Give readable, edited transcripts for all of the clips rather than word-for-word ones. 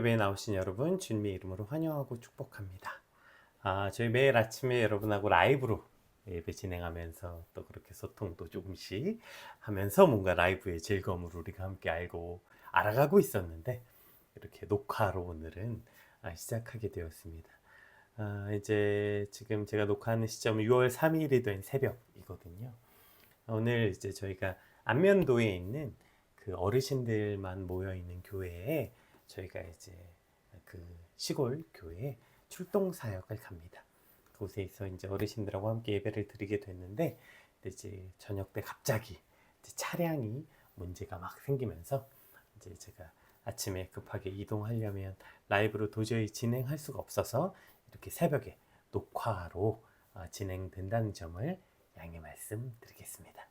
예배에 나오신 여러분 주님의 이름으로 환영하고 축복합니다. 저희 매일 아침에 여러분하고 라이브로 예배 진행하면서 또 그렇게 소통도 조금씩 하면서 뭔가 라이브의 즐거움을 우리가 함께 알아가고 있었는데 이렇게 녹화로 오늘은 시작하게 되었습니다. 이제 지금 제가 녹화하는 시점은 6월 3일이 된 새벽이거든요. 오늘 이제 저희가 안면도에 있는 그 어르신들만 모여 있는 교회에 저희가 이제 그 시골 교회에 출동 사역을 갑니다. 그곳에서 이제 어르신들하고 함께 예배를 드리게 됐는데 이제 저녁 때 갑자기 이제 차량이 문제가 막 생기면서 이제 제가 아침에 급하게 이동하려면 라이브로 도저히 진행할 수가 없어서 이렇게 새벽에 녹화로 진행된다는 점을 양해 말씀드리겠습니다.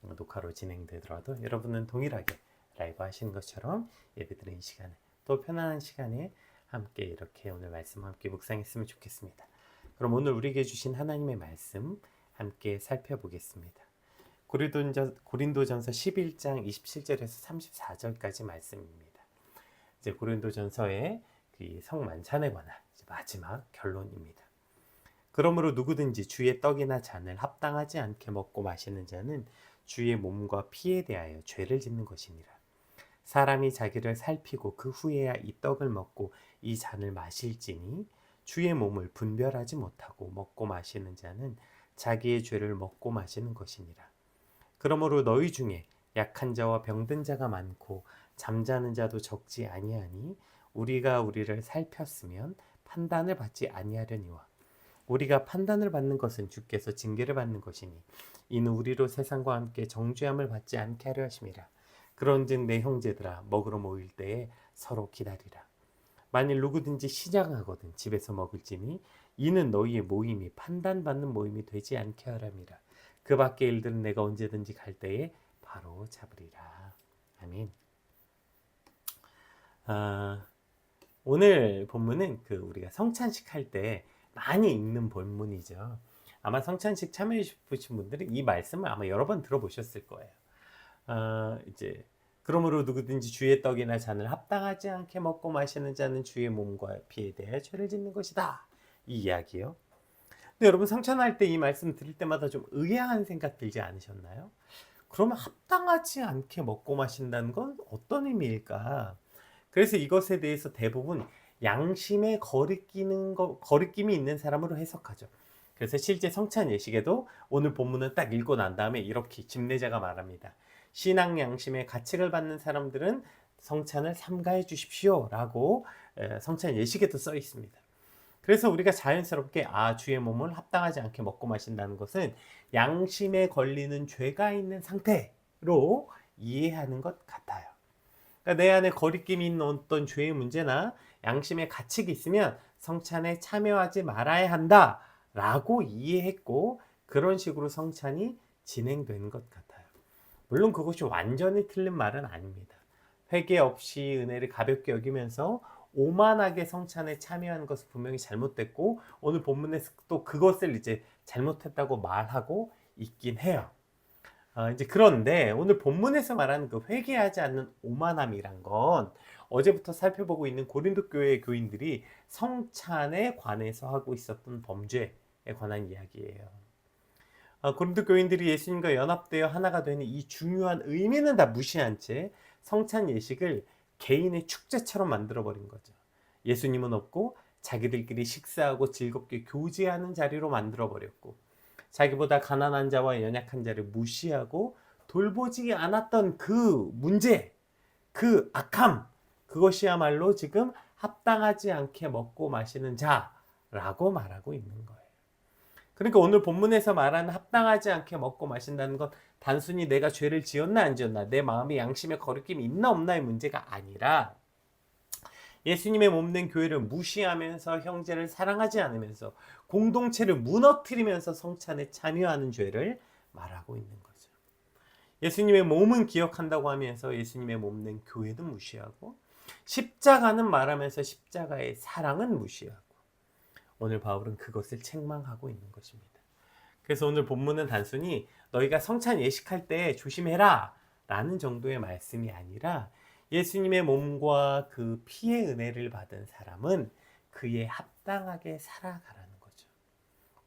녹화로 진행되더라도 여러분은 동일하게 라이브 하시는 것처럼 예배드리는 시간에 또 편안한 시간에 함께 이렇게 오늘 말씀 함께 묵상했으면 좋겠습니다. 그럼 오늘 우리에게 주신 하나님의 말씀 함께 살펴보겠습니다. 고린도전서 11장 27절에서 34절까지 말씀입니다. 이제 고린도전서의 그 성만찬에 관한 마지막 결론입니다. 그러므로 누구든지 주의 떡이나 잔을 합당하지 않게 먹고 마시는 자는 주의 몸과 피에 대하여 죄를 짓는 것이니라. 사람이 자기를 살피고 그 후에야 이 떡을 먹고 이 잔을 마실지니 주의 몸을 분별하지 못하고 먹고 마시는 자는 자기의 죄를 먹고 마시는 것이니라. 그러므로 너희 중에 약한 자와 병든 자가 많고 잠자는 자도 적지 아니하니 우리가 우리를 살폈으면 판단을 받지 아니하려니와 우리가 판단을 받는 것은 주께서 징계를 받는 것이니 이는 우리로 세상과 함께 정죄함을 받지 않게 하려 하심이라. 그런즉 내 형제들아 먹으러 모일 때에 서로 기다리라. 만일 누구든지 시장하거든 집에서 먹을지니 이는 너희의 모임이 판단받는 모임이 되지 않게 하람이라. 그 밖의 일들은 내가 언제든지 갈 때에 바로 잡으리라. 아멘. 오늘 본문은 우리가 성찬식 할 때 많이 읽는 본문이죠. 아마 성찬식 참여해 보신 분들은 이 말씀을 아마 여러 번 들어보셨을 거예요. 이제 그러므로 누구든지 주의 떡이나 잔을 합당하지 않게 먹고 마시는 자는 주의 몸과 피에 대해 죄를 짓는 것이다. 이 이야기요. 근데 여러분 성찬할 때 이 말씀 들을 때마다 좀 의아한 생각 들지 않으셨나요? 그러면 합당하지 않게 먹고 마신다는 건 어떤 의미일까? 그래서 이것에 대해서 대부분 양심에 거리낌이 있는 사람으로 해석하죠. 그래서 실제 성찬 예식에도 오늘 본문을 딱 읽고 난 다음에 이렇게 집례자가 말합니다. 신앙 양심의 가책을 받는 사람들은 성찬을 삼가해 주십시오 라고 성찬 예식에도 써 있습니다. 그래서 우리가 자연스럽게 주의 몸을 합당하지 않게 먹고 마신다는 것은 양심에 걸리는 죄가 있는 상태로 이해하는 것 같아요. 그러니까 내 안에 거리낌이 있는 어떤 죄의 문제나 양심의 가책이 있으면 성찬에 참여하지 말아야 한다 라고 이해했고 그런 식으로 성찬이 진행되는 것 같아요. 물론 그것이 완전히 틀린 말은 아닙니다. 회개 없이 은혜를 가볍게 여기면서 오만하게 성찬에 참여하는 것은 분명히 잘못됐고 오늘 본문에서 또 그것을 이제 잘못했다고 말하고 있긴 해요. 이제 그런데 오늘 본문에서 말하는 그 회개하지 않는 오만함이란 건 어제부터 살펴보고 있는 고린도 교회의 교인들이 성찬에 관해서 하고 있었던 범죄에 관한 이야기예요. 고린도 교인들이 예수님과 연합되어 하나가 되는 이 중요한 의미는 다 무시한 채 성찬 예식을 개인의 축제처럼 만들어버린 거죠. 예수님은 없고 자기들끼리 식사하고 즐겁게 교제하는 자리로 만들어버렸고 자기보다 가난한 자와 연약한 자를 무시하고 돌보지 않았던 그 문제, 그 악함, 그것이야말로 지금 합당하지 않게 먹고 마시는 자라고 말하고 있는 거예요. 그러니까 오늘 본문에서 말하는 합당하지 않게 먹고 마신다는 건 단순히 내가 죄를 지었나 안 지었나, 내 마음에 양심의 거리낌이 있나 없나의 문제가 아니라 예수님의 몸된 교회를 무시하면서 형제를 사랑하지 않으면서 공동체를 무너뜨리면서 성찬에 참여하는 죄를 말하고 있는 거죠. 예수님의 몸은 기억한다고 하면서 예수님의 몸된 교회도 무시하고 십자가는 말하면서 십자가의 사랑은 무시하고 오늘 바울은 그것을 책망하고 있는 것입니다. 그래서 오늘 본문은 단순히 너희가 성찬 예식할 때 조심해라 라는 정도의 말씀이 아니라 예수님의 몸과 그 피의 은혜를 받은 사람은 그에 합당하게 살아가라는 거죠.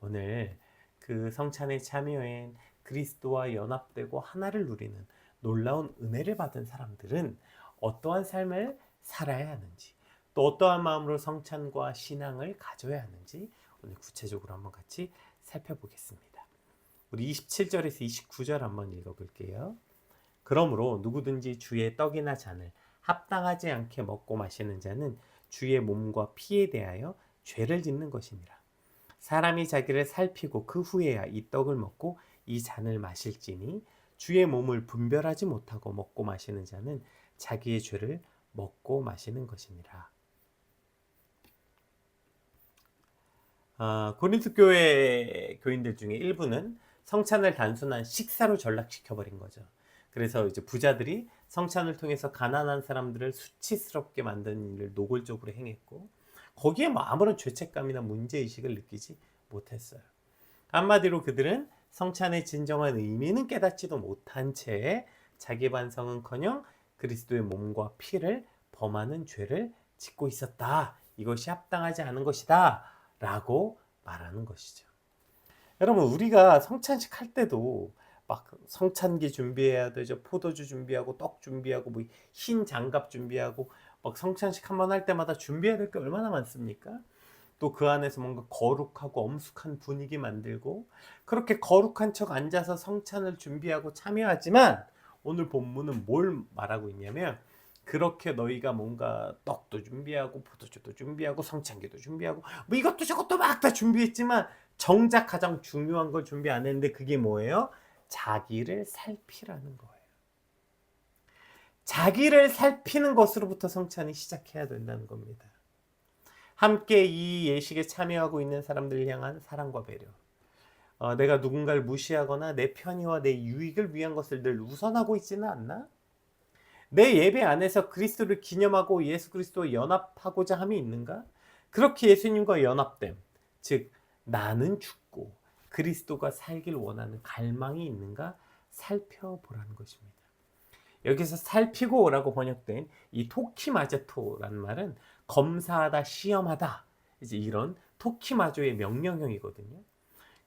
오늘 그 성찬에 참여한 그리스도와 연합되고 하나를 누리는 놀라운 은혜를 받은 사람들은 어떠한 삶을 살아야 하는지, 또 어떠한 마음으로 성찬과 신앙을 가져야 하는지 오늘 구체적으로 한번 같이 살펴보겠습니다. 우리 27절에서 29절 한번 읽어볼게요. 그러므로 누구든지 주의 떡이나 잔을 합당하지 않게 먹고 마시는 자는 주의 몸과 피에 대하여 죄를 짓는 것이니라. 사람이 자기를 살피고 그 후에야 이 떡을 먹고 이 잔을 마실지니 주의 몸을 분별하지 못하고 먹고 마시는 자는 자기의 죄를 먹고 마시는 것이니라. 고린도 교회 교인들 중에 일부는 성찬을 단순한 식사로 전락시켜버린 거죠. 그래서 이제 부자들이 성찬을 통해서 가난한 사람들을 수치스럽게 만드는 일을 노골적으로 행했고, 거기에 뭐 아무런 죄책감이나 문제의식을 느끼지 못했어요. 한마디로 그들은 성찬의 진정한 의미는 깨닫지도 못한 채 자기 반성은커녕 그리스도의 몸과 피를 범하는 죄를 짓고 있었다. 이것이 합당하지 않은 것이다 라고 말하는 것이죠. 여러분, 우리가 성찬식 할 때도 막 성찬기 준비해야 되죠. 포도주 준비하고 떡 준비하고 뭐 흰 장갑 준비하고 막 성찬식 한번 할 때마다 준비해야 될 게 얼마나 많습니까? 또 그 안에서 뭔가 거룩하고 엄숙한 분위기 만들고, 그렇게 거룩한 척 앉아서 성찬을 준비하고 참여하지만 오늘 본문은 뭘 말하고 있냐면, 그렇게 너희가 뭔가 떡도 준비하고 포도주도 준비하고 성찬기도 준비하고 뭐 이것도 저것도 막 다 준비했지만 정작 가장 중요한 걸 준비 안 했는데, 그게 뭐예요? 자기를 살피라는 거예요. 자기를 살피는 것으로부터 성찬이 시작해야 된다는 겁니다. 함께 이 예식에 참여하고 있는 사람들을 향한 사랑과 배려. 내가 누군가를 무시하거나 내 편의와 내 유익을 위한 것을 늘 우선하고 있지는 않나? 내 예배 안에서 그리스도를 기념하고 예수 그리스도와 연합하고자 함이 있는가? 그렇게 예수님과 연합됨, 즉 나는 죽고 그리스도가 살길 원하는 갈망이 있는가 살펴보라는 것입니다. 여기서 살피고라고 번역된 이 토키마제토라는 말은 검사하다, 시험하다, 이제 이런 토키마조의 명령형이거든요.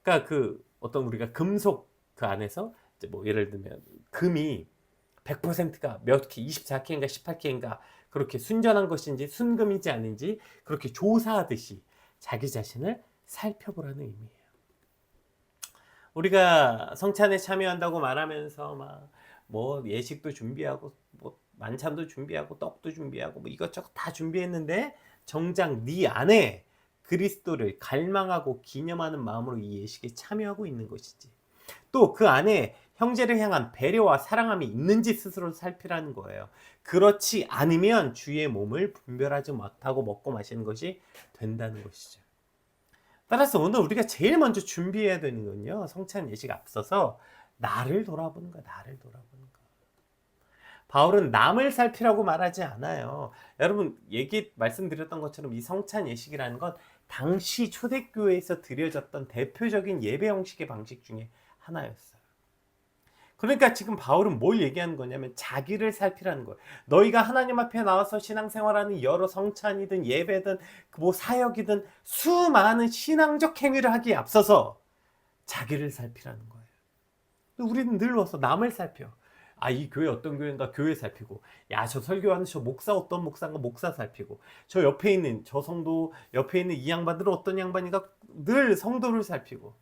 그러니까 그 어떤 우리가 금속 그 안에서 이제 뭐 예를 들면 금이 100%가 몇 K, 24K인가 18K인가 그렇게 순전한 것인지 순금이지 아닌지 그렇게 조사하듯이 자기 자신을 살펴보라는 의미예요. 우리가 성찬에 참여한다고 말하면서 막 뭐 예식도 준비하고 뭐 만찬도 준비하고 떡도 준비하고 뭐 이것저것 다 준비했는데 정작 네 안에 그리스도를 갈망하고 기념하는 마음으로 이 예식에 참여하고 있는 것이지, 또 그 안에 형제를 향한 배려와 사랑함이 있는지 스스로 살피라는 거예요. 그렇지 않으면 주의 몸을 분별하지 못하고 먹고 마시는 것이 된다는 것이죠. 따라서 오늘 우리가 제일 먼저 준비해야 되는 건요, 성찬 예식 앞서서 나를 돌아보는 거야. 나를 돌아보는 거. 바울은 남을 살피라고 말하지 않아요. 여러분, 말씀드렸던 것처럼 이 성찬 예식이라는 건 당시 초대교회에서 드려졌던 대표적인 예배 형식의 방식 중에 하나였어요. 그러니까 지금 바울은 뭘 얘기하는 거냐면 자기를 살피라는 거예요. 너희가 하나님 앞에 나와서 신앙생활하는 여러 성찬이든 예배든 뭐 사역이든 수많은 신앙적 행위를 하기에 앞서서 자기를 살피라는 거예요. 우리는 늘 와서 남을 살펴. 이 교회 어떤 교회인가 교회 살피고, 야, 저 설교하는 저 목사 어떤 목사인가 목사 살피고, 저 옆에 있는 저 성도 옆에 있는 이 양반들은 어떤 양반인가 늘 성도를 살피고.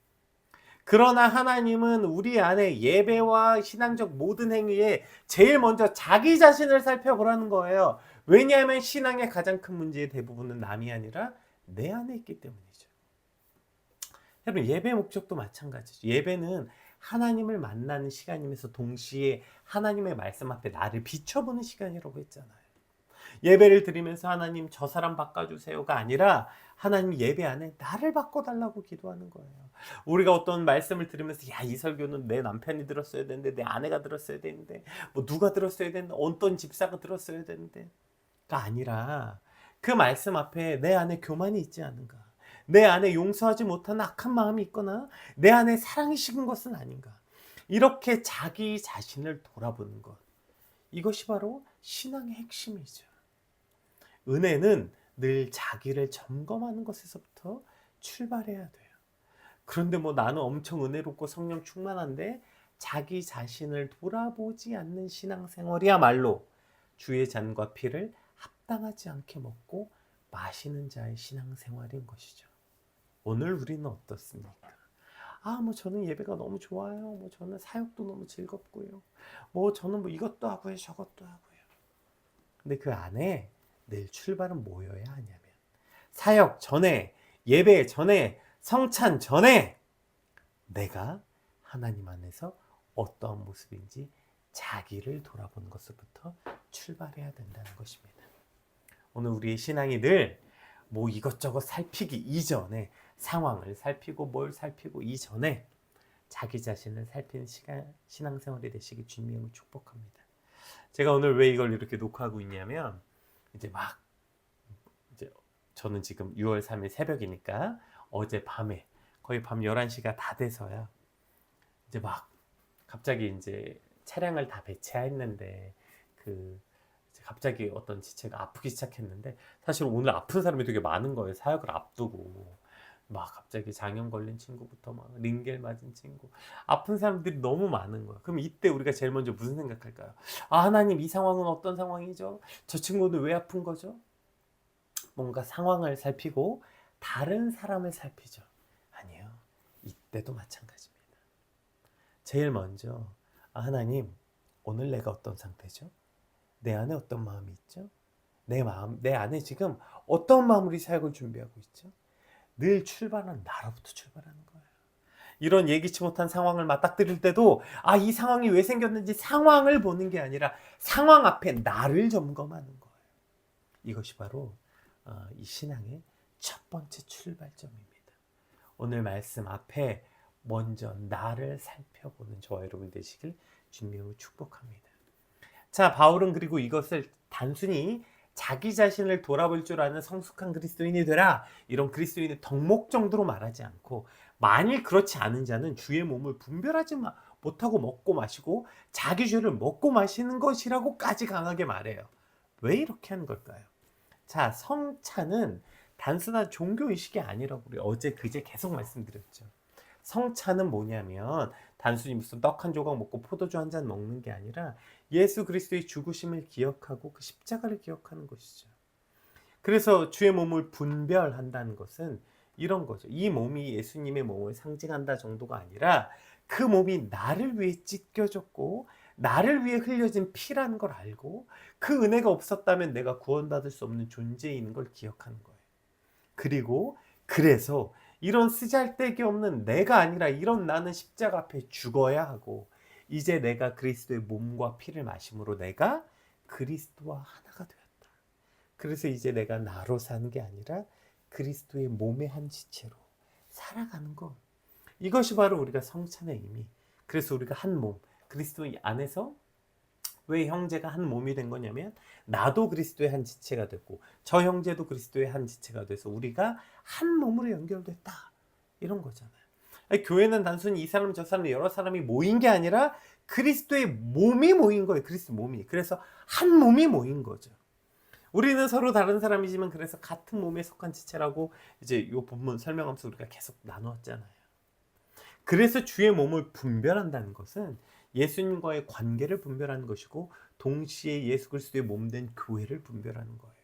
그러나 하나님은 우리 안에 예배와 신앙적 모든 행위에 제일 먼저 자기 자신을 살펴보라는 거예요. 왜냐하면 신앙의 가장 큰 문제의 대부분은 남이 아니라 내 안에 있기 때문이죠. 여러분, 예배 목적도 마찬가지죠. 예배는 하나님을 만나는 시간이면서 동시에 하나님의 말씀 앞에 나를 비춰보는 시간이라고 했잖아요. 예배를 드리면서 하나님 저 사람 바꿔주세요가 아니라 하나님 예배 안에 나를 바꿔달라고 기도하는 거예요. 우리가 어떤 말씀을 들으면서 이 설교는 내 남편이 들었어야 되는데, 내 아내가 들었어야 되는데, 뭐 누가 들었어야 되는데, 어떤 집사가 들었어야 되는데 가 아니라 그 말씀 앞에 내 안에 교만이 있지 않은가, 내 안에 용서하지 못한 악한 마음이 있거나 내 안에 사랑이 식은 것은 아닌가, 이렇게 자기 자신을 돌아보는 것, 이것이 바로 신앙의 핵심이죠. 은혜는 늘 자기를 점검하는 것에서부터 출발해야 돼요. 그런데 뭐 나는 엄청 은혜롭고 성령 충만한데 자기 자신을 돌아보지 않는 신앙생활이야말로 주의 잔과 피를 합당하지 않게 먹고 마시는 자의 신앙생활인 것이죠. 오늘 우리는 어떻습니까? 뭐 저는 예배가 너무 좋아요. 뭐 저는 사역도 너무 즐겁고요. 뭐 저는 뭐 이것도 하고요, 저것도 하고요. 근데 그 안에 늘 출발은 뭐여야 하냐면 사역 전에, 예배 전에, 성찬 전에 내가 하나님 안에서 어떠한 모습인지 자기를 돌아보는 것부터 출발해야 된다는 것입니다. 오늘 우리의 신앙이 늘 뭐 이것저것 살피기 이전에, 상황을 살피고 뭘 살피고 이전에 자기 자신을 살피는 신앙생활이 되시길 주님의 축복합니다. 제가 오늘 왜 이걸 이렇게 녹화하고 있냐면 이제 저는 지금 6월 3일 새벽이니까 어제 밤에 거의 밤 11시가 다 돼서야 이제 갑자기 이제 차량을 다 배치했는데 갑자기 어떤 지체가 아프기 시작했는데 사실 오늘 아픈 사람이 되게 많은 거예요. 사역을 앞두고 갑자기 장염 걸린 친구부터 링겔 맞은 친구, 아픈 사람들이 너무 많은 거예요. 그럼 이때 우리가 제일 먼저 무슨 생각할까요? 하나님, 이 상황은 어떤 상황이죠? 저 친구는 왜 아픈 거죠? 뭔가 상황을 살피고 다른 사람을 살피죠. 아니요, 이때도 마찬가지입니다. 제일 먼저 하나님, 오늘 내가 어떤 상태죠? 내 안에 어떤 마음이 있죠? 내 안에 지금 어떤 마음으로 이 사역을 준비하고 있죠? 늘 출발은 나로부터 출발하는 거예요. 이런 예기치 못한 상황을 맞닥뜨릴 때도 이 상황이 왜 생겼는지 상황을 보는 게 아니라 상황 앞에 나를 점검하는 거예요. 이것이 바로 이 신앙의 첫 번째 출발점입니다. 오늘 말씀 앞에 먼저 나를 살펴보는 저와 여러분 되시길 주님으로 축복합니다. 자, 바울은 그리고 이것을 단순히 자기 자신을 돌아볼 줄 아는 성숙한 그리스도인이 되라, 이런 그리스도인의 덕목 정도로 말하지 않고, 만일 그렇지 않은 자는 주의 몸을 분별하지 못하고 먹고 마시고 자기 죄를 먹고 마시는 것이라고까지 강하게 말해요. 왜 이렇게 하는 걸까요? 자, 성찬은 단순한 종교의식이 아니라고 우리 어제 그제 계속 말씀드렸죠. 성찬은 뭐냐면 단순히 무슨 떡 한 조각 먹고 포도주 한 잔 먹는 게 아니라 예수 그리스도의 죽으심을 기억하고 그 십자가를 기억하는 것이죠. 그래서 주의 몸을 분별한다는 것은 이런 거죠. 이 몸이 예수님의 몸을 상징한다 정도가 아니라 그 몸이 나를 위해 찢겨졌고 나를 위해 흘려진 피라는 걸 알고 그 은혜가 없었다면 내가 구원받을 수 없는 존재인 걸 기억하는 거예요. 그리고 그래서 이런 쓰잘데기 없는 내가 아니라 이런 나는 십자가 앞에 죽어야 하고, 이제 내가 그리스도의 몸과 피를 마심으로 내가 그리스도와 하나가 되었다. 그래서 이제 내가 나로 사는 게 아니라 그리스도의 몸의 한 지체로 살아가는 것, 이것이 바로 우리가 성찬의 의미. 그래서 우리가 한 몸, 그리스도 안에서 왜 형제가 한 몸이 된 거냐면 나도 그리스도의 한 지체가 됐고 저 형제도 그리스도의 한 지체가 돼서 우리가 한 몸으로 연결됐다, 이런 거잖아요. 교회는 단순히 이 사람 저 사람 여러 사람이 모인 게 아니라 그리스도의 몸이 모인 거예요. 그리스도 몸이. 그래서 한 몸이 모인 거죠. 우리는 서로 다른 사람이지만 그래서 같은 몸에 속한 지체라고 이제 이 본문 설명하면서 우리가 계속 나누었잖아요. 그래서 주의 몸을 분별한다는 것은 예수님과의 관계를 분별하는 것이고 동시에 예수 그리스도의 몸된 교회를 분별하는 거예요.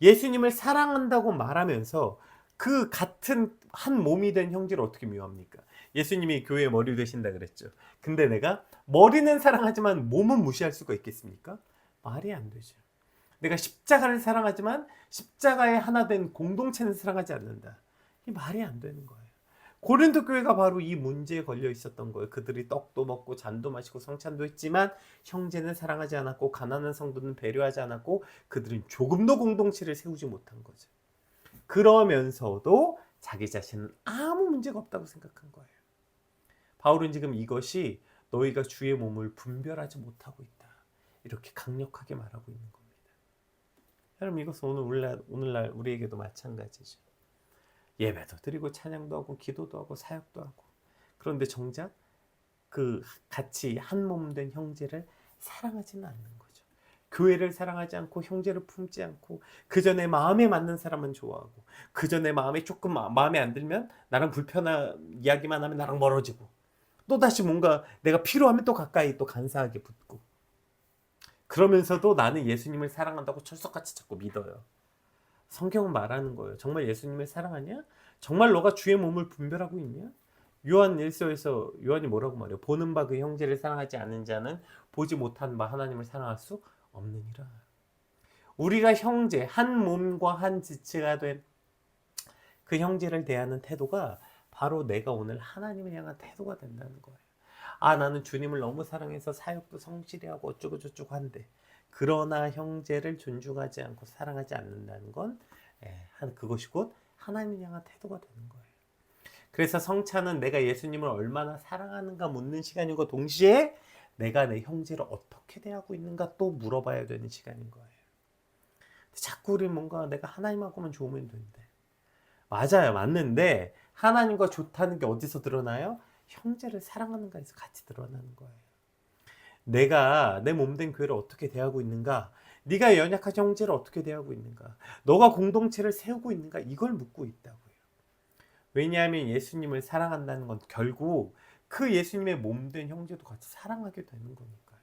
예수님을 사랑한다고 말하면서 그 같은 한 몸이 된 형제를 어떻게 미워합니까? 예수님이 교회의 머리 되신다 그랬죠. 근데 내가 머리는 사랑하지만 몸은 무시할 수가 있겠습니까? 말이 안 되죠. 내가 십자가를 사랑하지만 십자가에 하나 된 공동체는 사랑하지 않는다. 이 말이 안 되는 거예요. 고린도 교회가 바로 이 문제에 걸려 있었던 거예요. 그들이 떡도 먹고 잔도 마시고 성찬도 했지만 형제는 사랑하지 않았고 가난한 성도는 배려하지 않았고 그들은 조금도 공동체를 세우지 못한 거죠. 그러면서도 자기 자신은 아무 문제가 없다고 생각한 거예요. 바울은 지금 이것이 너희가 주의 몸을 분별하지 못하고 있다, 이렇게 강력하게 말하고 있는 겁니다. 여러분, 이것은 오늘날 우리에게도 마찬가지죠. 예배도 드리고 찬양도 하고 기도도 하고 사역도 하고, 그런데 정작 그 같이 한 몸 된 형제를 사랑하지는 않는 거죠. 교회를 사랑하지 않고 형제를 품지 않고 그저 내 마음에 맞는 사람은 좋아하고 그저 내 마음에 조금 마음에 안 들면 나랑 불편한 이야기만 하면 나랑 멀어지고 또다시 뭔가 내가 필요하면 또 가까이 또 간사하게 붙고 그러면서도 나는 예수님을 사랑한다고 철석같이 자꾸 믿어요. 성경은 말하는 거예요. 정말 예수님을 사랑하냐? 정말 너가 주의 몸을 분별하고 있냐? 요한 1서에서 요한이 뭐라고 말해요? 보는 바 그 형제를 사랑하지 않는 자는 보지 못한 바 하나님을 사랑할 수 없느니라. 우리가 형제, 한 몸과 한 지체가 된 그 형제를 대하는 태도가 바로 내가 오늘 하나님을 향한 태도가 된다는 거예요. 아, 나는 주님을 너무 사랑해서 사역도 성실히 하고 어쩌고 저쩌고 한데 그러나 형제를 존중하지 않고 사랑하지 않는다는 건 그것이 곧 하나님을 향한 태도가 되는 거예요. 그래서 성찬은 내가 예수님을 얼마나 사랑하는가 묻는 시간인 것 동시에 내가 내 형제를 어떻게 대하고 있는가 또 물어봐야 되는 시간인 거예요. 자꾸 우리 뭔가 내가 하나님하고만 좋으면 되는데 맞아요. 맞는데 하나님과 좋다는 게 어디서 드러나요? 형제를 사랑하는가에서 같이 드러나는 거예요. 내가 내 몸된 교회를 어떻게 대하고 있는가? 네가 연약한 형제를 어떻게 대하고 있는가? 너가 공동체를 세우고 있는가? 이걸 묻고 있다고요. 왜냐하면 예수님을 사랑한다는 건 결국 그 예수님의 몸된 형제도 같이 사랑하게 되는 거니까요.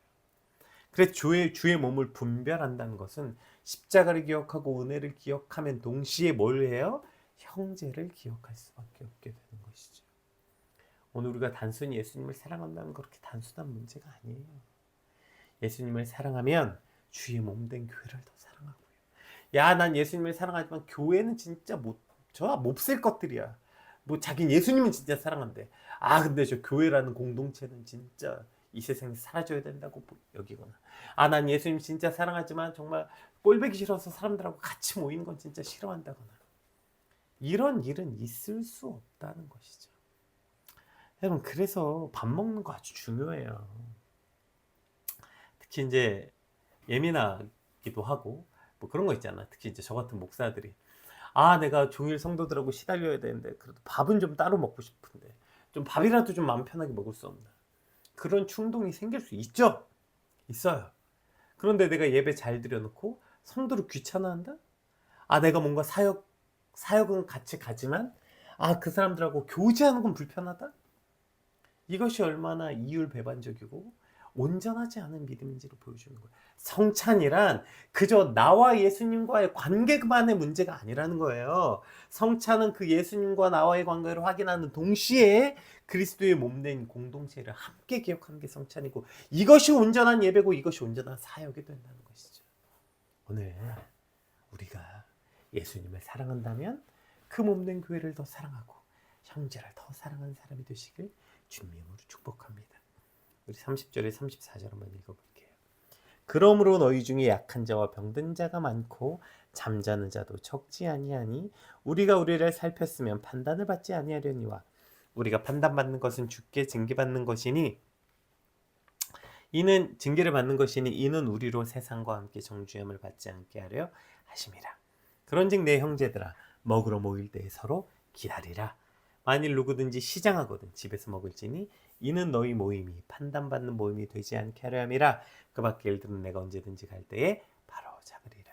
그래서 주의 몸을 분별한다는 것은 십자가를 기억하고 은혜를 기억하면 동시에 뭘 해요? 형제를 기억할 수밖에 없게 되는 것이죠. 오늘 우리가 단순히 예수님을 사랑한다는 건 그렇게 단순한 문제가 아니에요. 예수님을 사랑하면 주의 몸된 교회를 더 사랑하고요. 야, 난 예수님을 사랑하지만 교회는 진짜 몹쓸 것들이야. 뭐 자긴 예수님은 진짜 사랑한대. 아, 근데 저 교회라는 공동체는 진짜 이 세상에 사라져야 된다고 여기거나. 아, 난 예수님 진짜 사랑하지만 정말 꼴보기 싫어서 사람들하고 같이 모이는 건 진짜 싫어한다거나. 이런 일은 있을 수 없다는 것이죠. 여러분, 그래서 밥 먹는 거 아주 중요해요. 특히 이제 예민하기도 하고 뭐 그런 거 있잖아. 특히 이제 저 같은 목사들이 아, 내가 종일 성도들하고 시달려야 되는데 그래도 밥은 좀 따로 먹고 싶은데 좀 밥이라도 좀 마음 편하게 먹을 수 없나. 그런 충동이 생길 수 있죠. 있어요. 그런데 내가 예배 잘 드려놓고 성도를 귀찮아한다? 아, 내가 뭔가 사역은 같이 가지만 아, 그 사람들하고 교제하는 건 불편하다? 이것이 얼마나 이율배반적이고 온전하지 않은 믿음인지를 보여주는 거예요. 성찬이란 그저 나와 예수님과의 관계만의 문제가 아니라는 거예요. 성찬은 그 예수님과 나와의 관계를 확인하는 동시에 그리스도의 몸된 공동체를 함께 기억하는 게 성찬이고 이것이 온전한 예배고 이것이 온전한 사역이 된다는 것이죠. 오늘 우리가 예수님을 사랑한다면 그 몸된 교회를 더 사랑하고 형제를 더 사랑하는 사람이 되시길 주님으로 축복합니다. 우리 30절에 34절 한번 읽어볼게요. 그러므로 너희 중에 약한 자와 병든 자가 많고 잠자는 자도 적지 아니하니 우리가 우리를 살폈으면 판단을 받지 아니하려니와 우리가 판단받는 것은 주께 징계받는 것이니 이는 징계를 받는 것이니 이는 우리로 세상과 함께 정죄함을 받지 않게 하려 하심이라. 그런즉 내 형제들아 먹으러 모일 때에 서로 기다리라. 만일 누구든지 시장하거든 집에서 먹을지니 이는 너희 모임이 판단받는 모임이 되지 않게 하려 함이라. 그 밖에 일들은 내가 언제든지 갈 때에 바로 잡으리라.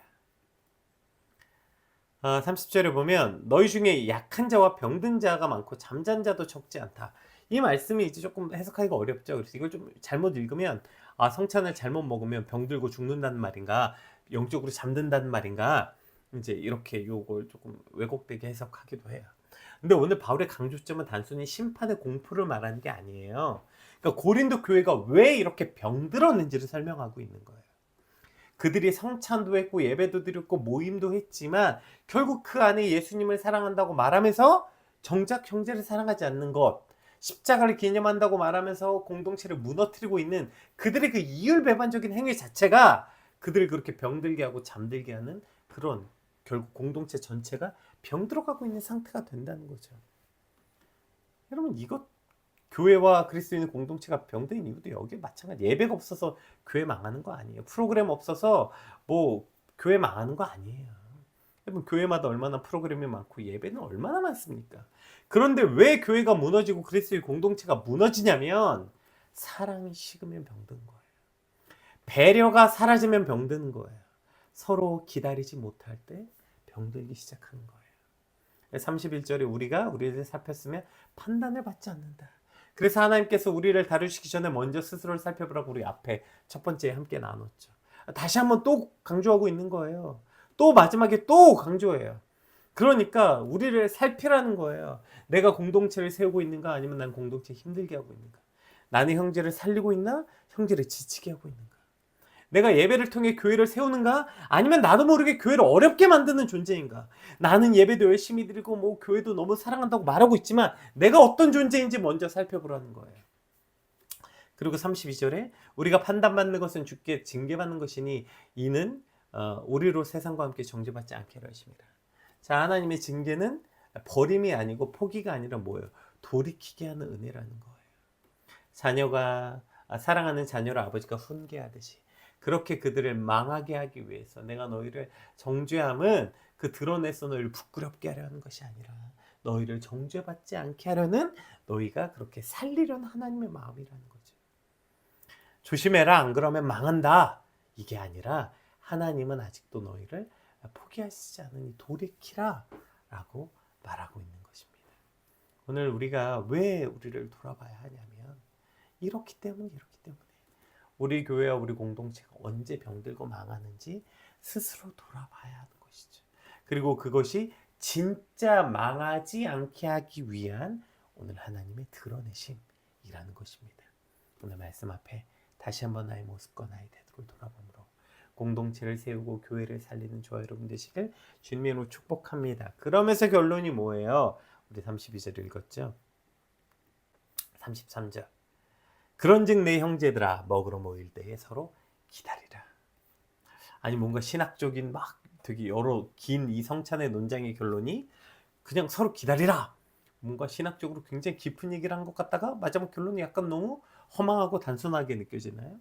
30절에 보면 너희 중에 약한 자와 병든 자가 많고 잠잔 자도 적지 않다. 이 말씀이 이제 조금 해석하기가 어렵죠. 그래서 이걸 좀 잘못 읽으면 성찬을 잘못 먹으면 병들고 죽는다는 말인가 영적으로 잠든다는 말인가 이제 이렇게 요걸 조금 왜곡되게 해석하기도 해요. 근데 오늘 바울의 강조점은 단순히 심판의 공포를 말하는 게 아니에요. 그러니까 고린도 교회가 왜 이렇게 병들었는지를 설명하고 있는 거예요. 그들이 성찬도 했고 예배도 드렸고 모임도 했지만 결국 그 안에 예수님을 사랑한다고 말하면서 정작 형제를 사랑하지 않는 것, 십자가를 기념한다고 말하면서 공동체를 무너뜨리고 있는 그들의 그 이율배반적인 행위 자체가 그들을 그렇게 병들게 하고 잠들게 하는 그런 결국 공동체 전체가 병들어가고 있는 상태가 된다는 거죠. 여러분 이것 교회와 그리스도인 공동체가 병든 이유도 여기에 마찬가지. 예배가 없어서 교회 망하는 거 아니에요. 프로그램 없어서 뭐 교회 망하는 거 아니에요. 여러분 교회마다 얼마나 프로그램이 많고 예배는 얼마나 많습니까? 그런데 왜 교회가 무너지고 그리스도의 공동체가 무너지냐면 사랑이 식으면 병든 거예요. 배려가 사라지면 병드는 거예요. 서로 기다리지 못할 때 병들기 시작하는 거예요. 31절에 우리가 우리를 살폈으면 판단을 받지 않는다. 그래서 하나님께서 우리를 다루시기 전에 먼저 스스로를 살펴보라고 우리 앞에 첫 번째 함께 나눴죠. 다시 한번 또 강조하고 있는 거예요. 또 마지막에 또 강조해요. 그러니까 우리를 살피라는 거예요. 내가 공동체를 세우고 있는가, 아니면 난 공동체 힘들게 하고 있는가. 나는 형제를 살리고 있나, 형제를 지치게 하고 있는가. 내가 예배를 통해 교회를 세우는가, 아니면 나도 모르게 교회를 어렵게 만드는 존재인가. 나는 예배도 열심히 드리고 뭐 교회도 너무 사랑한다고 말하고 있지만 내가 어떤 존재인지 먼저 살펴보라는 거예요. 그리고 32절에 우리가 판단받는 것은 주께 징계받는 것이니 이는 우리로 세상과 함께 정죄받지 않게 하려 하십니다. 자, 하나님의 징계는 버림이 아니고 포기가 아니라 뭐예요? 돌이키게 하는 은혜라는 거예요. 자녀가 사랑하는 자녀를 아버지가 훈계하듯이 그렇게 그들을 망하게 하기 위해서 내가 너희를 정죄함은 그 드러내서 너희를 부끄럽게 하려는 것이 아니라 너희를 정죄받지 않게 하려는 너희가 그렇게 살리려는 하나님의 마음이라는 거죠. 조심해라, 안 그러면 망한다, 이게 아니라 하나님은 아직도 너희를 포기하시지 않으니 돌이키라 라고 말하고 있는 것입니다. 오늘 우리가 왜 우리를 돌아봐야 하냐면 이렇기 때문에 우리 교회와 우리 공동체가 언제 병들고 망하는지 스스로 돌아봐야 하는 것이죠. 그리고 그것이 진짜 망하지 않게 하기 위한 오늘 하나님의 드러내심이라는 것입니다. 오늘 말씀 앞에 다시 한번 나의 모습과 나의 태도를 돌아보므로 공동체를 세우고 교회를 살리는 저와 여러분 되시길 주님으로 축복합니다. 그러면서 결론이 뭐예요? 우리 32절 읽었죠? 33절. 그런즉 내 형제들아 먹으러 모일 때에 서로 기다리라. 아니 뭔가 신학적인 막 되게 여러 긴 이 성찬의 논장의 결론이 그냥 서로 기다리라. 뭔가 신학적으로 굉장히 깊은 얘기를 한 것 같다가 마지막 결론이 약간 너무 허망하고 단순하게 느껴지나요?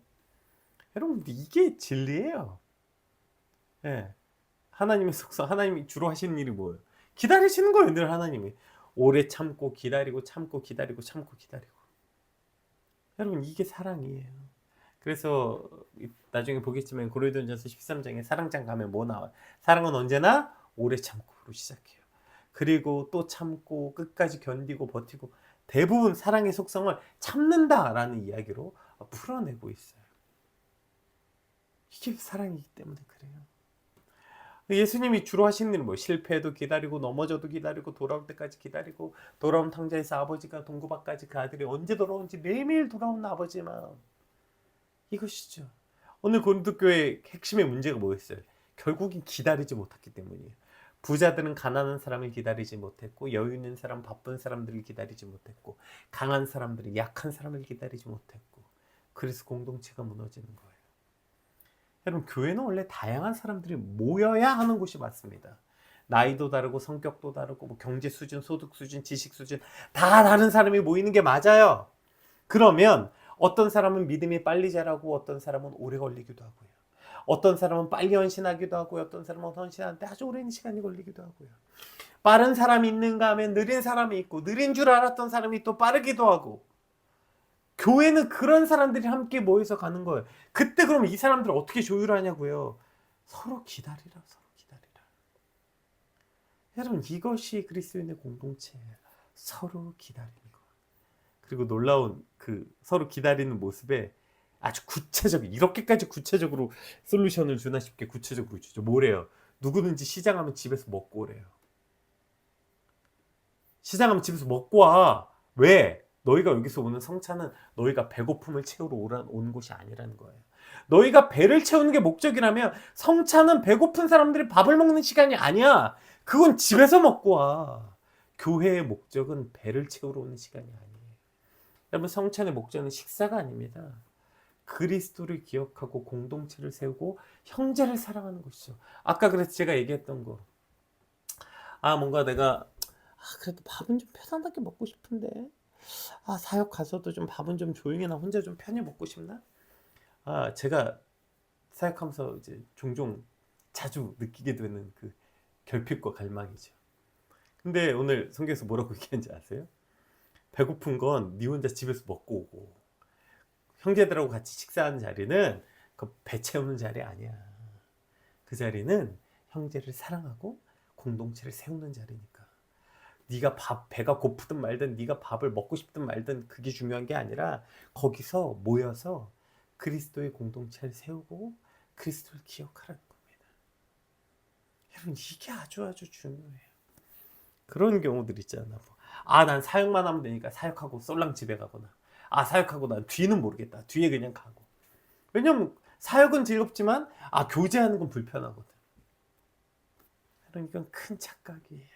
여러분 이게 진리예요. 네. 하나님의 속성, 하나님이 주로 하시는 일이 뭐예요? 기다리시는 거예요. 늘 하나님이 오래 참고 기다리고 참고 기다리고 참고 기다리고. 여러분 이게 사랑이에요. 그래서 나중에 보겠지만 고린도전서 13장에 사랑장 가면 뭐 나와요? 사랑은 언제나 오래 참고로 시작해요. 그리고 또 참고 끝까지 견디고 버티고 대부분 사랑의 속성을 참는다라는 이야기로 풀어내고 있어요. 이게 사랑이기 때문에 그래요. 예수님이 주로 하시는 일은 뭐 실패해도 기다리고 넘어져도 기다리고 돌아올 때까지 기다리고 돌아온 탕자에서 아버지가 동고밭까지 그 아들이 언제 돌아오는지 매일매일 돌아오는 아버지의 마음, 이것이죠. 오늘 고린도교회 핵심의 문제가 뭐였어요? 결국엔 기다리지 못했기 때문이에요. 부자들은 가난한 사람을 기다리지 못했고 여유 있는 사람, 바쁜 사람들을 기다리지 못했고 강한 사람들이 약한 사람을 기다리지 못했고 그래서 공동체가 무너지는 거예요. 여러분 교회는 원래 다양한 사람들이 모여야 하는 곳이 맞습니다. 나이도 다르고 성격도 다르고 뭐 경제 수준, 소득 수준, 지식 수준 다 다른 사람이 모이는 게 맞아요. 그러면 어떤 사람은 믿음이 빨리 자라고 어떤 사람은 오래 걸리기도 하고요. 어떤 사람은 빨리 헌신하기도 하고요. 어떤 사람은 헌신하는데 아주 오랜 시간이 걸리기도 하고요. 빠른 사람이 있는가 하면 느린 사람이 있고 느린 줄 알았던 사람이 또 빠르기도 하고 교회는 그런 사람들이 함께 모여서 가는 거예요. 그때 그럼 이 사람들을 어떻게 조율하냐고요. 서로 기다리라, 서로 기다리라. 여러분 이것이 그리스도인의 공동체예요. 서로 기다리는 거. 그리고 놀라운 그 서로 기다리는 모습에 아주 구체적인 이렇게까지 구체적으로 솔루션을 주나 싶게 구체적으로 주죠. 뭐래요? 누구든지 시장하면 집에서 먹고 오래요. 시장하면 집에서 먹고 와. 왜? 너희가 여기서 오는 성찬은 너희가 배고픔을 채우러 온 곳이 아니라는 거예요. 너희가 배를 채우는 게 목적이라면 성찬은 배고픈 사람들이 밥을 먹는 시간이 아니야. 그건 집에서 먹고 와. 교회의 목적은 배를 채우러 오는 시간이 아니에요. 여러분 성찬의 목적은 식사가 아닙니다. 그리스도를 기억하고 공동체를 세우고 형제를 사랑하는 것이죠. 아까 그래서 제가 얘기했던 거. 뭔가 내가 그래도 밥은 좀 편안하게 먹고 싶은데 사역 가서도 좀 밥은 좀 조용히 나 혼자 좀 편히 먹고 싶나? 제가 사역하면서 이제 종종 자주 느끼게 되는 그 결핍과 갈망이죠. 근데 오늘 성경에서 뭐라고 얘기하는지 아세요? 배고픈 건 네 혼자 집에서 먹고 오고 형제들하고 같이 식사하는 자리는 그 배 채우는 자리 아니야. 그 자리는 형제를 사랑하고 공동체를 세우는 자리니까. 네가 배가 고프든 말든 네가 밥을 먹고 싶든 말든 그게 중요한 게 아니라 거기서 모여서 그리스도의 공동체를 세우고 그리스도를 기억하라는 겁니다. 여러분 이게 아주 중요해요. 그런 경우들 있잖아. 난 사역만 하면 되니까 사역하고 쏠랑 집에 가거나 사역하고 난 뒤는 모르겠다. 뒤에 그냥 가고. 왜냐면 사역은 즐겁지만 교제하는 건 불편하거든. 그러니까 큰 착각이에요.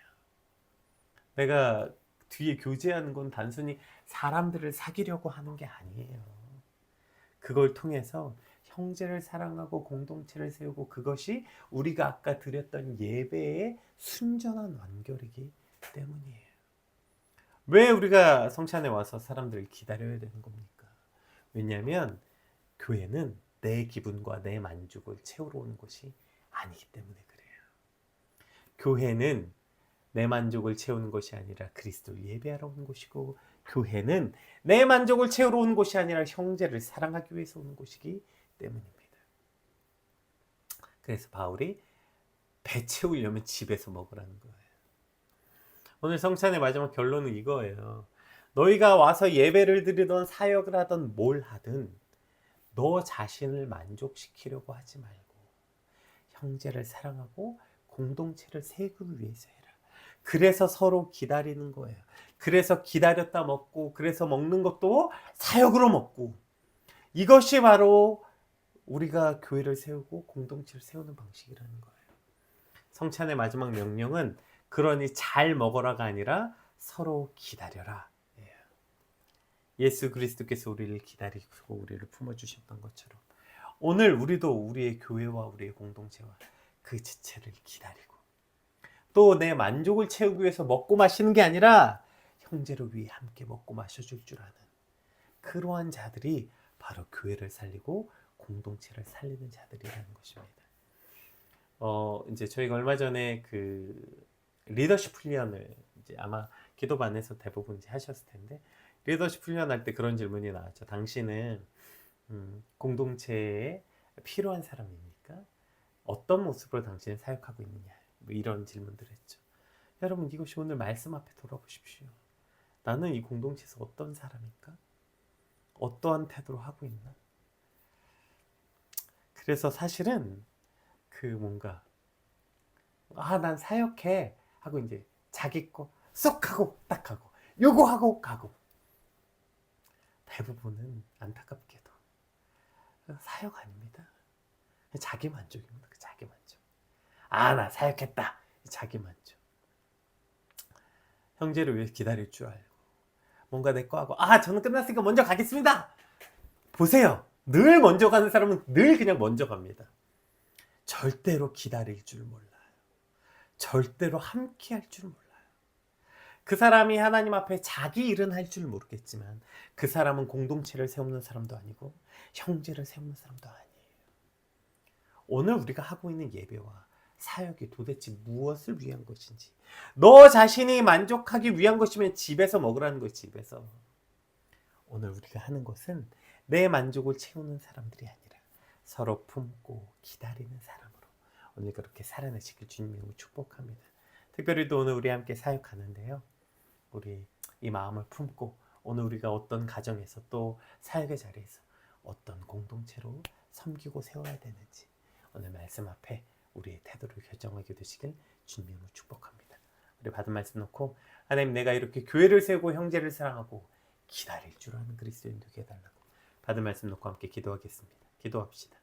내가 뒤에 교제하는 건 단순히 사람들을 사귀려고 하는 게 아니에요. 그걸 통해서 형제를 사랑하고 공동체를 세우고 그것이 우리가 아까 드렸던 예배의 순전한 완결이기 때문이에요. 왜 우리가 성찬에 와서 사람들을 기다려야 되는 겁니까? 왜냐하면 교회는 내 기분과 내 만족을 채우러 오는 것이 아니기 때문에 그래요. 교회는 내 만족을 채우는 것이 아니라 그리스도를 예배하러 오는 곳이고, 교회는 내 만족을 채우러 오는 곳이 아니라 형제를 사랑하기 위해서 오는 곳이기 때문입니다. 그래서 바울이 배 채우려면 집에서 먹으라는 거예요. 오늘 성찬의 마지막 결론은 이거예요. 너희가 와서 예배를 드리던 사역을 하던 뭘 하든 너 자신을 만족시키려고 하지 말고 형제를 사랑하고 공동체를 세우기 위해서 해라. 그래서 서로 기다리는 거예요. 그래서 기다렸다 먹고, 그래서 먹는 것도 사역으로 먹고, 이것이 바로 우리가 교회를 세우고 공동체를 세우는 방식이라는 거예요. 성찬의 마지막 명령은 그러니 잘 먹어라가 아니라 서로 기다려라. 예수 그리스도께서 우리를 기다리고 우리를 품어주셨던 것처럼 오늘 우리도 우리의 교회와 우리의 공동체와 그 지체를 기다리고, 또 내 만족을 채우기 위해서 먹고 마시는 게 아니라 형제를 위해 함께 먹고 마셔줄 줄 아는 그러한 자들이 바로 교회를 살리고 공동체를 살리는 자들이라는 것입니다. 이제 저희가 얼마 전에 그 리더십 훈련을 이제 아마 기도반에서 대부분 이제 하셨을 텐데, 리더십 훈련할 때 그런 질문이 나왔죠. 당신은 공동체에 필요한 사람입니까? 어떤 모습으로 당신은 사역하고 있느냐? 뭐 이런 질문들을 했죠. 여러분 이것이 오늘 말씀 앞에 돌아보십시오. 나는 이 공동체에서 어떤 사람일까? 어떠한 태도로 하고 있나? 그래서 사실은 그 뭔가 난 사역해 하고 이제 자기 거 쏙 하고 딱 하고 요거하고 가고, 대부분은 안타깝게도 사역 아닙니다. 자기 만족입니다. 자기 만족. 나 사역했다. 자기 만족. 형제를 위해 기다릴 줄 알고 뭔가 내 거 하고 저는 끝났으니까 먼저 가겠습니다. 보세요. 늘 먼저 가는 사람은 늘 그냥 먼저 갑니다. 절대로 기다릴 줄 몰라요. 절대로 함께 할 줄 몰라요. 그 사람이 하나님 앞에 자기 일은 할 줄 모르겠지만 그 사람은 공동체를 세우는 사람도 아니고 형제를 세우는 사람도 아니에요. 오늘 우리가 하고 있는 예배와 사역이 도대체 무엇을 위한 것인지, 너 자신이 만족하기 위한 것이면 집에서 먹으라는 거예요. 집에서. 오늘 우리가 하는 것은 내 만족을 채우는 사람들이 아니라 서로 품고 기다리는 사람으로 오늘 그렇게 살아내시길 주님으로 축복합니다. 특별히 또 오늘 우리 함께 사역하는데요, 우리 이 마음을 품고 오늘 우리가 어떤 가정에서 또 사역의 자리에서 어떤 공동체로 섬기고 세워야 되는지 오늘 말씀 앞에 우리의 태도를 결정하게 되시길 주님으로 축복합니다. 우리 받은 말씀 놓고, 하나님 내가 이렇게 교회를 세우고 형제를 사랑하고 기다릴 줄 아는 그리스도인 되게 해달라고 받은 말씀 놓고 함께 기도하겠습니다. 기도합시다.